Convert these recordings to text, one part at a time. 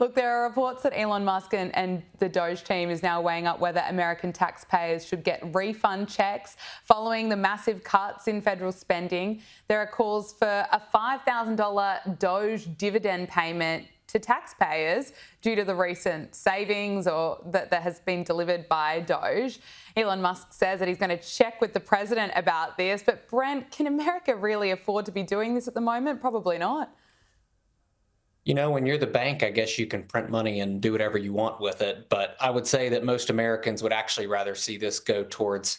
Look, there are reports that Elon Musk and the DOGE team is now weighing up whether American taxpayers should get refund checks following the massive cuts in federal spending. There are calls for a $5,000 DOGE dividend payment to taxpayers due to the recent savings that has been delivered by DOGE. Elon Musk says that he's going to check with the president about this. But Brent, can America really afford to be doing this at the moment? Probably not. You know, when you're the bank, I guess you can print money and do whatever you want with it. But I would say that most Americans would actually rather see this go towards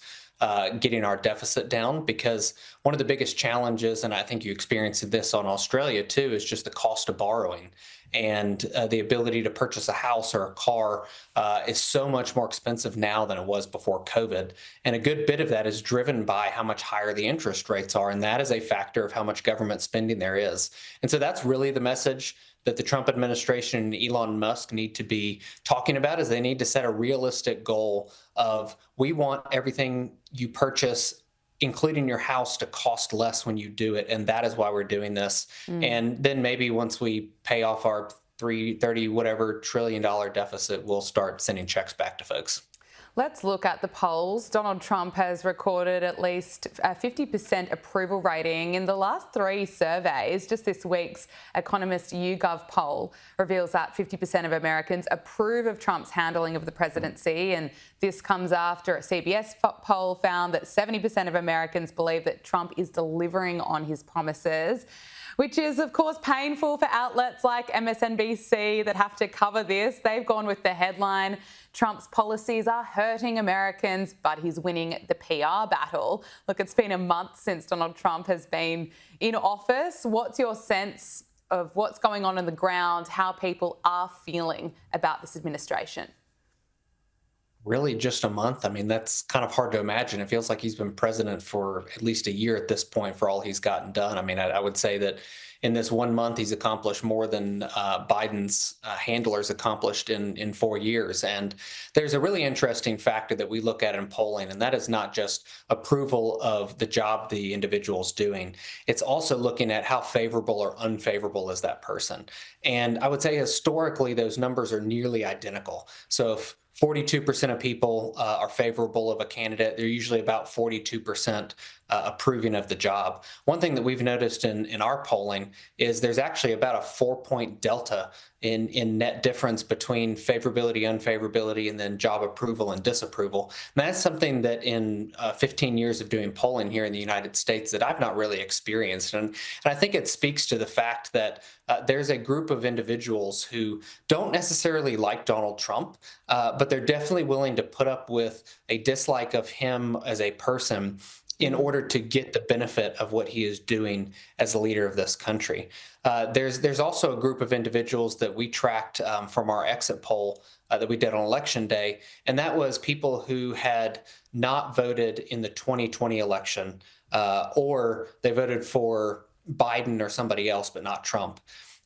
getting our deficit down, because one of the biggest challenges, and I think you experienced this on Australia too, is just the cost of borrowing. And the ability to purchase a house or a car is so much more expensive now than it was before COVID. And a good bit of that is driven by how much higher the interest rates are. And that is a factor of how much government spending there is. And so that's really the message that the Trump administration and Elon Musk need to be talking about, is they need to set a realistic goal of, we want everything you purchase, including your house, to cost less when you do it. And that is why we're doing this. And then maybe once we pay off our $30 trillion deficit, we'll start sending checks back to folks. Let's look at the polls. Donald Trump has recorded at least a 50% approval rating in the last 3 surveys. Just this week's Economist YouGov poll reveals that 50% of Americans approve of Trump's handling of the presidency. And this comes after a CBS poll found that 70% of Americans believe that Trump is delivering on his promises, which is, of course, painful for outlets like MSNBC that have to cover this. They've gone with the headline, Trump's policies are hurting Americans, but he's winning the PR battle. Look, it's been a month since Donald Trump has been in office. What's your sense of what's going on the ground, how people are feeling about this administration? Really just a month. I mean, that's kind of hard to imagine. It feels like he's been president for at least a year at this point for all he's gotten done. I mean, I would say that in this 1 month, he's accomplished more than Biden's handlers accomplished in 4 years. And there's a really interesting factor that we look at in polling, and that is not just approval of the job the individual's doing. It's also looking at how favorable or unfavorable is that person. And I would say historically, those numbers are nearly identical. So if 42% of people are favorable of a candidate, they're usually about 42% approving of the job. One thing that we've noticed in our polling is there's actually about a 4-point delta in net difference between favorability, unfavorability, and then job approval and disapproval. And that's something that in 15 years of doing polling here in the United States that I've not really experienced. And I think it speaks to the fact that there's a group of individuals who don't necessarily like Donald Trump, but they're definitely willing to put up with a dislike of him as a person in order to get the benefit of what he is doing as the leader of this country. There's also a group of individuals that we tracked from our exit poll that we did on election day, and that was people who had not voted in the 2020 election, or they voted for Biden or somebody else, but not Trump.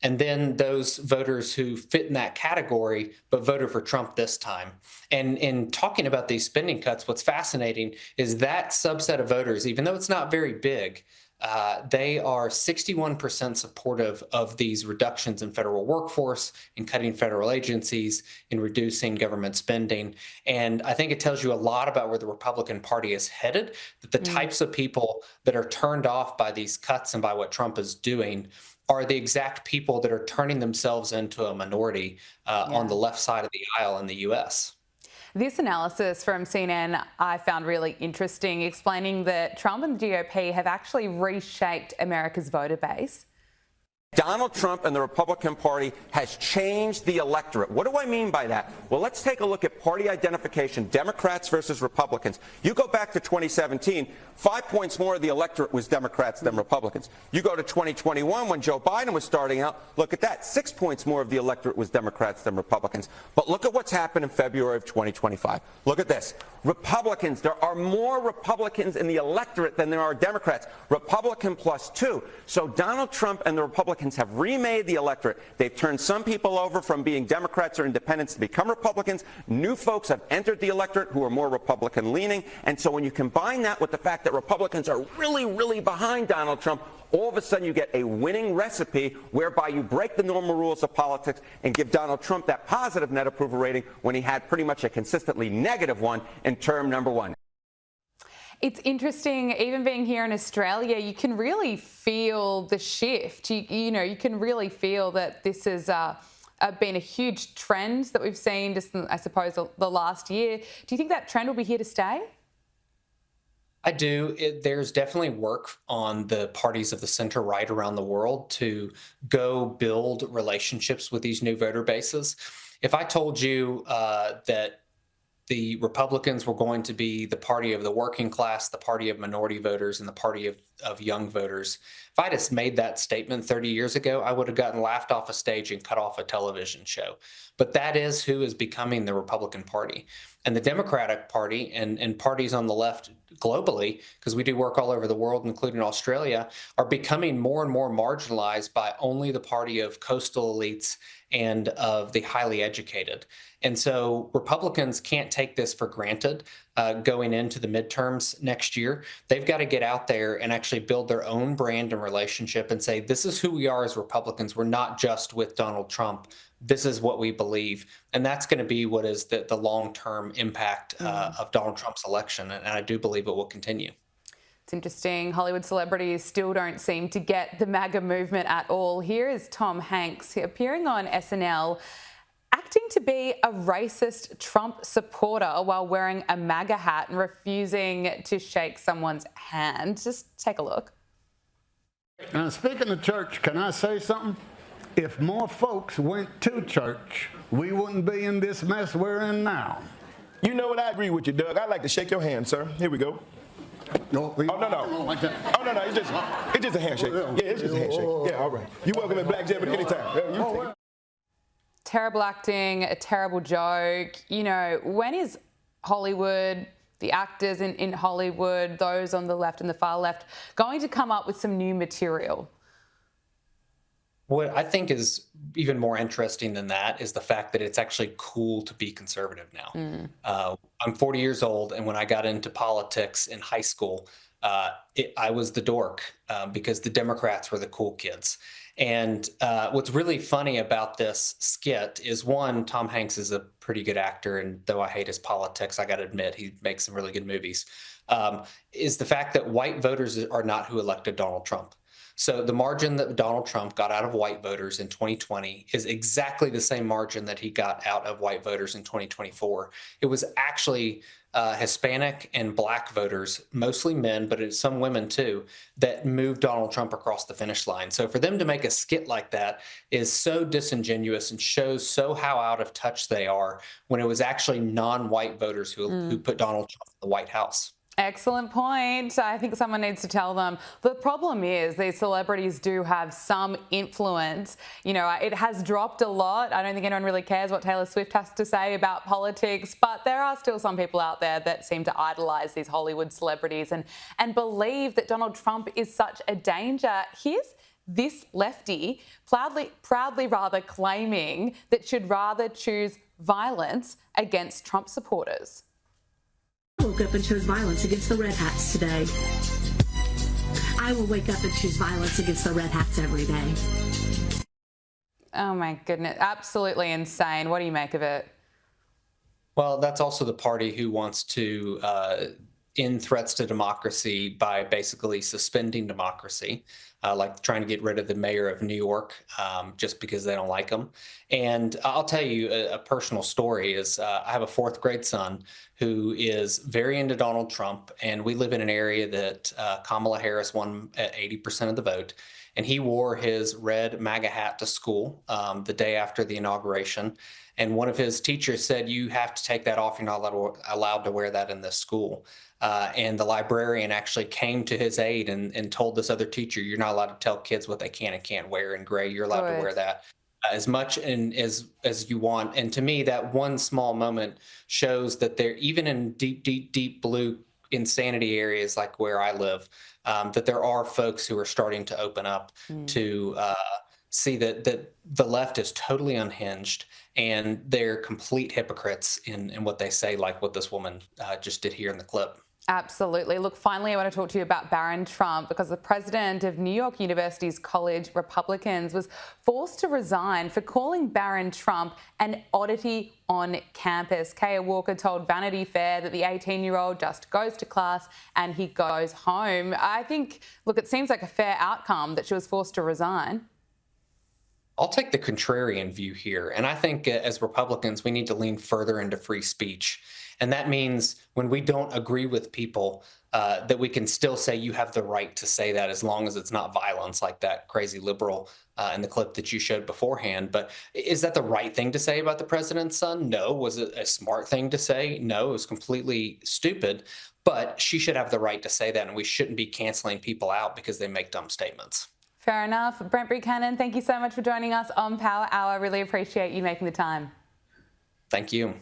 And then those voters who fit in that category, but voted for Trump this time. And in talking about these spending cuts, what's fascinating is that subset of voters, even though it's not very big, they are 61% supportive of these reductions in federal workforce, in cutting federal agencies, in reducing government spending. And I think it tells you a lot about where the Republican Party is headed, that the types of people that are turned off by these cuts and by what Trump is doing are the exact people that are turning themselves into a minority on the left side of the aisle in the U.S. This analysis from CNN I found really interesting, explaining that Trump and the GOP have actually reshaped America's voter base. Donald Trump and the Republican Party has changed the electorate. What do I mean by that? Well, let's take a look at party identification, Democrats versus Republicans. You go back to 2017, 5 points more of the electorate was Democrats than Republicans. You go to 2021 when Joe Biden was starting out, look at that, 6 points more of the electorate was Democrats than Republicans. But look at what's happened in February of 2025. Look at this. Republicans, there are more Republicans in the electorate than there are Democrats. Republican +2. So Donald Trump and the Republicans have remade the electorate. They've turned some people over from being Democrats or independents to become Republicans. New folks have entered the electorate who are more Republican leaning. And so when you combine that with the fact that Republicans are really, really behind Donald Trump, all of a sudden you get a winning recipe whereby you break the normal rules of politics and give Donald Trump that positive net approval rating when he had pretty much a consistently negative one in term number one. It's interesting, even being here in Australia, you can really feel the shift. You can really feel that this has been a huge trend that we've seen just, I suppose, the last year. Do you think that trend will be here to stay? I do. There's definitely work on the parties of the center right around the world to go build relationships with these new voter bases. If I told you that the Republicans were going to be the party of the working class, the party of minority voters, and the party of young voters, if I just made that statement 30 years ago, I would have gotten laughed off a stage and cut off a television show. But that is who is becoming the Republican Party. And the Democratic Party and parties on the left globally, because we do work all over the world, including Australia, are becoming more and more marginalized by only the party of coastal elites and of the highly educated. And so Republicans can't take this for granted going into the midterms next year. They've got to get out there and actually build their own brand and relationship and say, this is who we are as Republicans. We're not just with Donald Trump. This is what we believe. And that's going to be what is the long-term impact of Donald Trump's election. And I do believe it will continue. It's interesting. Hollywood celebrities still don't seem to get the MAGA movement at all. Here is Tom Hanks appearing on SNL, acting to be a racist Trump supporter while wearing a MAGA hat and refusing to shake someone's hand. Just take a look. Now, speaking of church, can I say something? If more folks went to church, we wouldn't be in this mess we're in now. You know what? I agree with you, Doug. I'd like to shake your hand, sir. Here we go. No, Oh, no. It's just a handshake. Yeah, it's just a handshake. Yeah, all right. You're welcome at Black Jeopardy anytime. Yeah, you take it. Terrible acting, a terrible joke. When is Hollywood, the actors in Hollywood, those on the left and the far left, going to come up with some new material? What I think is even more interesting than that is the fact that it's actually cool to be conservative now. I'm 40 years old, and when I got into politics in high school, I was the dork because the Democrats were the cool kids. And what's really funny about this skit is, one, Tom Hanks is a pretty good actor, and though I hate his politics, I got to admit he makes some really good movies, is the fact that white voters are not who elected Donald Trump. So the margin that Donald Trump got out of white voters in 2020 is exactly the same margin that he got out of white voters in 2024. It was actually Hispanic and Black voters, mostly men, but it's some women too, that moved Donald Trump across the finish line. So for them to make a skit like that is so disingenuous and shows so how out of touch they are when it was actually non-white voters who put Donald Trump in the White House. Excellent point. I think someone needs to tell them. The problem is these celebrities do have some influence. It has dropped a lot. I don't think anyone really cares what Taylor Swift has to say about politics, but there are still some people out there that seem to idolize these Hollywood celebrities and believe that Donald Trump is such a danger. Here's this lefty proudly rather claiming that should rather choose violence against Trump supporters. I woke up and chose violence against the Red Hats today. I will wake up and choose violence against the Red Hats every day. Oh my goodness, absolutely insane. What do you make of it? Well, that's also the party who wants to end threats to democracy by basically suspending democracy, like trying to get rid of the mayor of New York just because they don't like him. And I'll tell you a personal story is I have a fourth grade son who is very into Donald Trump, and we live in an area that Kamala Harris won at 80% of the vote. And he wore his red MAGA hat to school the day after the inauguration. And one of his teachers said, "You have to take that off. You're not allowed to wear that in this school." And the librarian actually came to his aid and told this other teacher, "You're not allowed to tell kids what they can and can't wear in gray. You're allowed to wear that as much as you want." And to me, that one small moment shows that they're even in deep blue insanity areas like where I live, that there are folks who are starting to open up to see that the left is totally unhinged and they're complete hypocrites in what they say, like what this woman just did here in the clip. Absolutely. Look, finally, I want to talk to you about Barron Trump because the president of New York University's college Republicans was forced to resign for calling Barron Trump an oddity on campus. Kaya Walker told Vanity Fair that the 18-year-old just goes to class and he goes home. I think, look, it seems like a fair outcome that she was forced to resign. I'll take the contrarian view here. And I think as Republicans, we need to lean further into free speech. And that means when we don't agree with people, that we can still say you have the right to say that as long as it's not violence like that crazy liberal in the clip that you showed beforehand. But is that the right thing to say about the president's son? No. Was it a smart thing to say? No, it was completely stupid. But she should have the right to say that, and we shouldn't be canceling people out because they make dumb statements. Fair enough. Brent Buchanan, thank you so much for joining us on Power Hour. Really appreciate you making the time. Thank you.